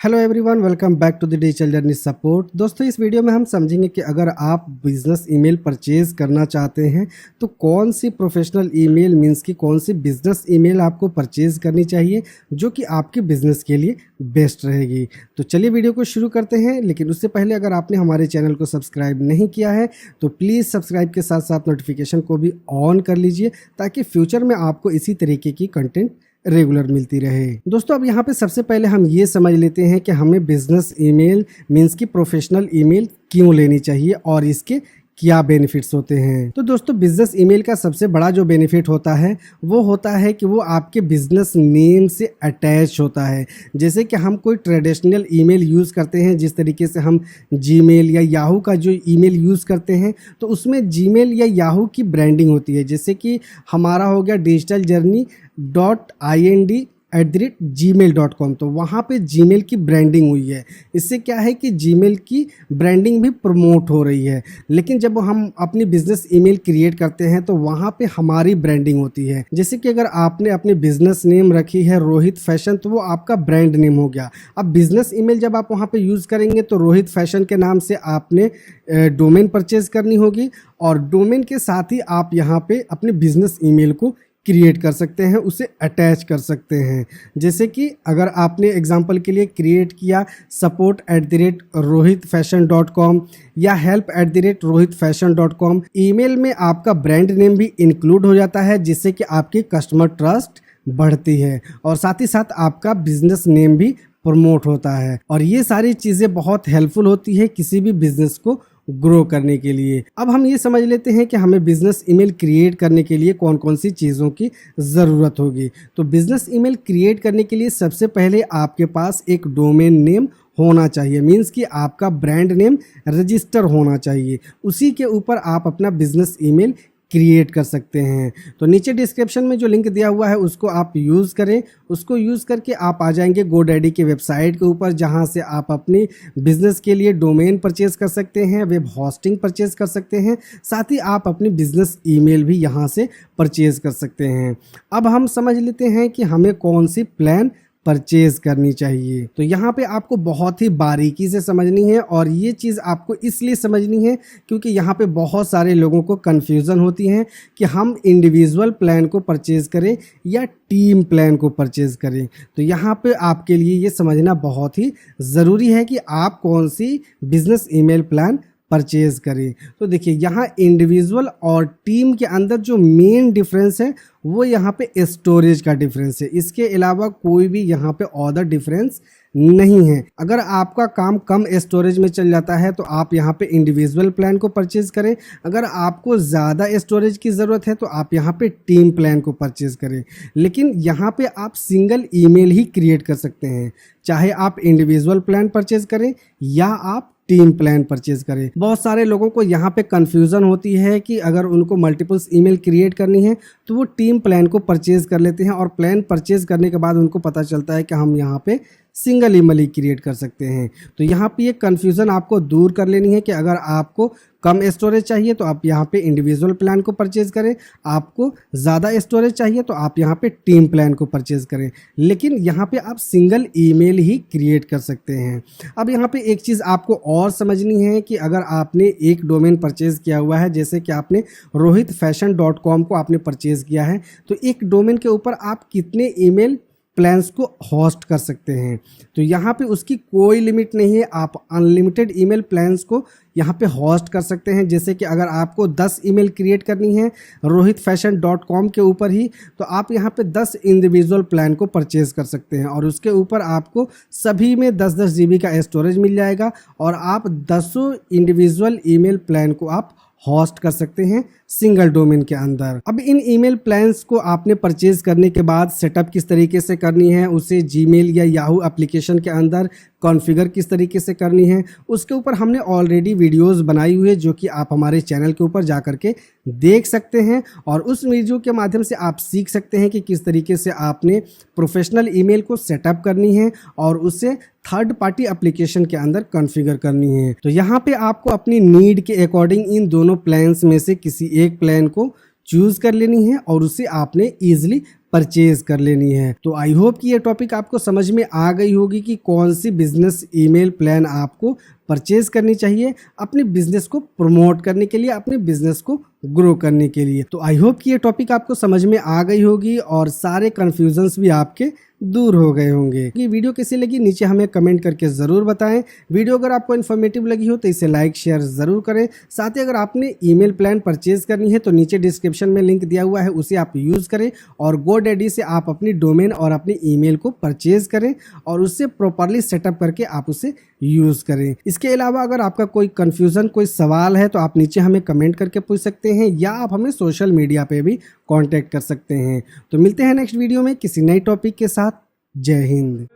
Hello everyone, welcome back to the digital journey support. दोस्तों, इस video में हम समझेंगे कि अगर आप बिजनेस ईमेल परचेज करना चाहते हैं तो कौन सी प्रोफेशनल ईमेल मींस कि कौन सी बिजनेस ईमेल आपको परचेज करनी चाहिए जो कि आपके बिजनेस के लिए बेस्ट रहेगी। तो चलिए वीडियो को शुरू करते हैं, लेकिन उससे पहले अगर आपने हमारे चैनल को सब्सक्राइब नहीं किया है तो प्लीज़ सब्सक्राइब के साथ साथ नोटिफिकेशन को भी ऑन कर लीजिए ताकि फ्यूचर में आपको इसी तरीके की कंटेंट रेगुलर मिलती रहे। दोस्तों, अब यहाँ पे सबसे पहले हम ये समझ लेते हैं कि हमें बिजनेस ईमेल मींस की प्रोफेशनल ईमेल क्यों लेनी चाहिए और इसके क्या बेनिफिट्स होते हैं। तो दोस्तों, बिजनेस ईमेल का सबसे बड़ा जो बेनिफिट होता है वो होता है कि वो आपके बिजनेस नेम से अटैच होता है। जैसे कि हम कोई ट्रेडिशनल ईमेल यूज़ करते हैं, जिस तरीके से हम जीमेल या याहू का जो ईमेल यूज़ करते हैं तो उसमें जीमेल या याहू की ब्रांडिंग होती है। जैसे कि हमारा हो गया digitaljourney.ind@gmail.com, तो वहाँ पे जीमेल की ब्रांडिंग हुई है। इससे क्या है कि जीमेल की ब्रांडिंग भी प्रमोट हो रही है। लेकिन जब हम अपनी बिजनेस ईमेल क्रिएट करते हैं तो वहाँ पे हमारी ब्रांडिंग होती है। जैसे कि अगर आपने अपनी बिजनेस नेम रखी है रोहित फैशन, तो वो आपका ब्रांड नेम हो गया। अब बिजनेस ईमेल जब आप वहाँ पे यूज़ करेंगे तो रोहित फैशन के नाम से आपने डोमेन परचेज करनी होगी और डोमेन के साथ ही आप यहाँ पे अपने बिजनेस ईमेल को क्रिएट कर सकते हैं, उसे अटैच कर सकते हैं। जैसे कि अगर आपने एग्जांपल के लिए क्रिएट किया support@rohitfashion.com या help@rohitfashion.com, ईमेल में आपका ब्रांड नेम भी इंक्लूड हो जाता है, जिससे कि आपकी कस्टमर ट्रस्ट बढ़ती है और साथ ही साथ आपका बिजनेस नेम भी प्रमोट होता है। और ये सारी चीज़ें बहुत हेल्पफुल होती है किसी भी बिजनेस को ग्रो करने के लिए। अब हम ये समझ लेते हैं कि हमें बिजनेस ईमेल क्रिएट करने के लिए कौन कौन सी चीज़ों की ज़रूरत होगी। तो बिजनेस ईमेल क्रिएट करने के लिए सबसे पहले आपके पास एक डोमेन नेम होना चाहिए, मींस कि आपका ब्रांड नेम रजिस्टर होना चाहिए। उसी के ऊपर आप अपना बिजनेस ईमेल क्रिएट कर सकते हैं। तो नीचे डिस्क्रिप्शन में जो लिंक दिया हुआ है उसको आप यूज़ करें। उसको यूज़ करके आप आ जाएंगे GoDaddy के वेबसाइट के ऊपर, जहां से आप अपनी बिजनेस के लिए डोमेन परचेज कर सकते हैं, वेब होस्टिंग परचेज कर सकते हैं, साथ ही आप अपनी बिजनेस ईमेल भी यहां से परचेज कर सकते हैं। अब हम समझ लेते हैं कि हमें कौन सी प्लान परचेज करनी चाहिए। तो यहाँ पे आपको बहुत ही बारीकी से समझनी है और ये चीज़ आपको इसलिए समझनी है क्योंकि यहाँ पे बहुत सारे लोगों को कन्फ्यूज़न होती है कि हम इंडिविजुअल प्लान को परचेज़ करें या टीम प्लान को परचेज़ करें। तो यहाँ पे आपके लिए ये समझना बहुत ही ज़रूरी है कि आप कौन सी बिजनेस ईमेल प्लान परचेज करें। तो देखिए, यहाँ इंडिविजुअल और टीम के अंदर जो मेन डिफरेंस है वो यहाँ पे स्टोरेज का डिफरेंस है। इसके अलावा कोई भी यहाँ पे अदर डिफरेंस नहीं है। अगर आपका काम कम स्टोरेज में चल जाता है तो आप यहाँ पे इंडिविजुअल प्लान को परचेज करें। अगर आपको ज़्यादा स्टोरेज की ज़रूरत है तो आप यहाँ पे टीम प्लान को परचेज करें। लेकिन यहाँ पे आप सिंगल ईमेल ही क्रिएट कर सकते हैं, चाहे आप इंडिविजुअल प्लान परचेज करें या आप टीम प्लान परचेज करें। बहुत सारे लोगों को यहाँ पे कंफ्यूजन होती है कि अगर उनको मल्टीपल्स ईमेल क्रिएट करनी है तो वो टीम प्लान को परचेज कर लेते हैं और प्लान परचेज करने के बाद उनको पता चलता है कि हम यहाँ पे सिंगल ईमेल ही क्रिएट कर सकते हैं। तो यहाँ पे ये कन्फ्यूज़न आपको दूर कर लेनी है कि अगर आपको कम स्टोरेज चाहिए तो आप यहाँ पे इंडिविजुअल प्लान को परचेज करें, आपको ज़्यादा स्टोरेज चाहिए तो आप यहाँ पे टीम प्लान को परचेज करें। लेकिन यहाँ पे आप सिंगल ईमेल ही क्रिएट कर सकते हैं। अब यहाँ पे एक चीज़ आपको और समझनी है कि अगर आपने एक डोमेन परचेज किया हुआ है, जैसे कि आपने rohitfashion.com को आपने परचेज किया है, तो एक डोमेन के ऊपर आप कितने ईमेल प्लान्स को होस्ट कर सकते हैं। तो यहाँ पे उसकी कोई लिमिट नहीं है, आप अनलिमिटेड ईमेल प्लान्स को यहाँ पे होस्ट कर सकते हैं। जैसे कि अगर आपको 10 ईमेल क्रिएट करनी है rohitfashion.com के ऊपर ही, तो आप यहाँ पे 10 इंडिविजुअल प्लान को परचेज कर सकते हैं और उसके ऊपर आपको सभी में 10-10 GB का स्टोरेज मिल जाएगा और आप 10 इंडिविजुअल ईमेल प्लान को आप होस्ट कर सकते हैं सिंगल डोमेन के अंदर। अब इन ईमेल प्लान्स को आपने परचेज करने के बाद सेटअप किस तरीके से करनी है, उसे जीमेल या याहू एप्लीकेशन के अंदर कॉन्फ़िगर किस तरीके से करनी है, उसके ऊपर हमने ऑलरेडी वीडियोस बनाई हुई है जो कि आप हमारे चैनल के ऊपर जा करके देख सकते हैं और उस वीडियो के माध्यम से आप सीख सकते हैं कि किस तरीके से आपने प्रोफेशनल ईमेल को सेटअप करनी है और उसे थर्ड पार्टी एप्लीकेशन के अंदर कॉन्फ़िगर करनी है। तो यहाँ पे आपको अपनी नीड के अकॉर्डिंग इन दोनों प्लान्स में से किसी एक प्लान को चूज़ कर लेनी है और उसे आपने ईजिली परचेज कर लेनी है। तो आई होप कि ये टॉपिक आपको समझ में आ गई होगी कि कौन सी बिजनेस ईमेल प्लान आपको परचेज करनी चाहिए अपने बिजनेस को प्रमोट करने के लिए, अपने बिजनेस को ग्रो करने के लिए। तो आई होप कि ये टॉपिक आपको समझ में आ गई होगी और सारे कंफ्यूजन्स भी आपके दूर हो गए होंगे। ये वीडियो कैसी लगी नीचे हमें कमेंट करके ज़रूर बताएं। वीडियो अगर आपको इन्फॉर्मेटिव लगी हो तो इसे लाइक शेयर ज़रूर करें। साथ ही अगर आपने ईमेल प्लान परचेज करनी है तो नीचे डिस्क्रिप्शन में लिंक दिया हुआ है, उसे आप यूज़ करें और GoDaddy से आप अपनी डोमेन और अपनी ईमेल को परचेज करें और उससे प्रॉपरली सेटअप करके आप उसे यूज़ करें। इसके अलावा अगर आपका कोई कन्फ्यूज़न, कोई सवाल है तो आप नीचे हमें कमेंट करके पूछ सकते हैं या आप हमें सोशल मीडिया पे भी कांटेक्ट कर सकते हैं। तो मिलते हैं नेक्स्ट वीडियो में किसी नए टॉपिक के साथ। जय हिंद।